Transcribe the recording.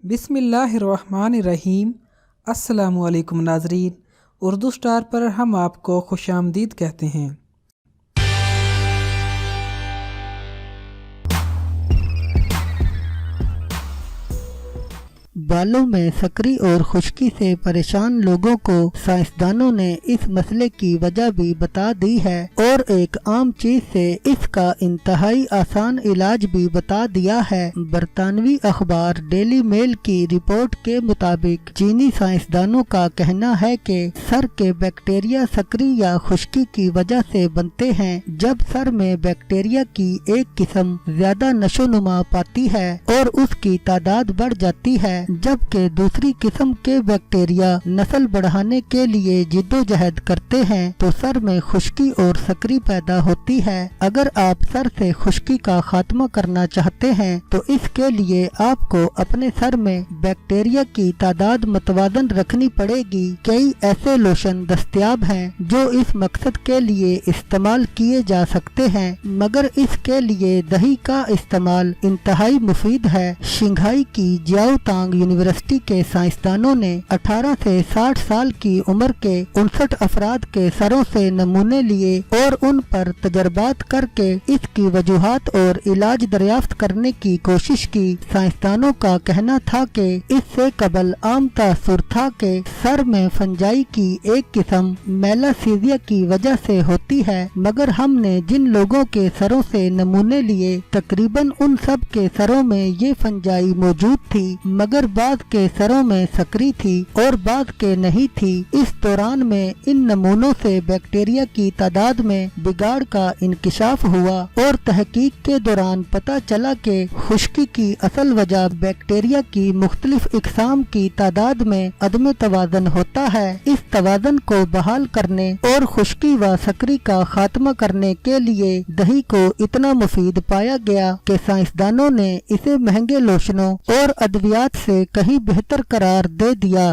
बिस्मिल्लाहिर्रहमानिर्रहीम। अस्सलामु अलैकुम नाज़रीन, उर्दू स्टार पर हम आपको खुशामदीद कहते हैं। बालों में सकरी और खुश्की से परेशान लोगों को साइंसदानों ने इस मसले की वजह भी बता दी है और एक आम चीज से इसका इंतहाई आसान इलाज भी बता दिया है। बरतानवी अखबार डेली मेल की रिपोर्ट के मुताबिक चीनी साइंसदानों का कहना है कि सर के बैक्टीरिया सकरी या खुश्की की वजह से बनते हैं। जब सर में बैक्टीरिया की एक किस्म ज्यादा नशोनुमा पाती है और उसकी तादाद बढ़ जाती है, जबकि दूसरी किस्म के बैक्टीरिया नस्ल बढ़ाने के लिए जिद्दोजहद करते हैं, तो सर में खुश्की और सकरी पैदा होती है। अगर आप सर से खुश्की का खात्मा करना चाहते हैं तो इसके लिए आपको अपने सर में बैक्टीरिया की तादाद मतवाजन रखनी पड़ेगी। कई ऐसे लोशन दस्तयाब हैं जो इस मकसद के लिए इस्तेमाल किए जा सकते हैं, मगर इसके लिए दही का इस्तेमाल इंतहाई मुफीद है। शंघाई की जियाओतांग यूनिवर्सिटी के साइंसदानों ने 18 से 60 साल की उम्र के 59 अफराद के सरों से नमूने लिए और उन पर तजर्बात करके इसकी वजूहात और इलाज दरियाफ्त करने की कोशिश की। साइंसदानों का कहना था कि इससे कबल आम तासुर था कि सर में फंजाई की एक किस्म मेलासीजिया की वजह से होती है, मगर हमने जिन लोगों के सरों से नमूने लिए तकरीबन उन सब के सरों में ये फंजाई मौजूद थी, मगर बाद के सरों में सकरी थी और बाद के नहीं थी। इस दौरान में इन नमूनों से बैक्टीरिया की तादाद में बिगाड़ का इंकिशाफ हुआ और तहकीक के दौरान पता चला कि खुश्की की असल वजह बैक्टीरिया की मुख्तलिफ इकसाम की तादाद में अदम तवाज़न होता है। इस तवाज़न को बहाल करने और खुश्की व सकरी का खात्मा करने के लिए दही को इतना मुफीद पाया गया कि साइंसदानों ने इसे महंगे लोशनों और अद्वियात से कहीं बेहतर करार दे दिया।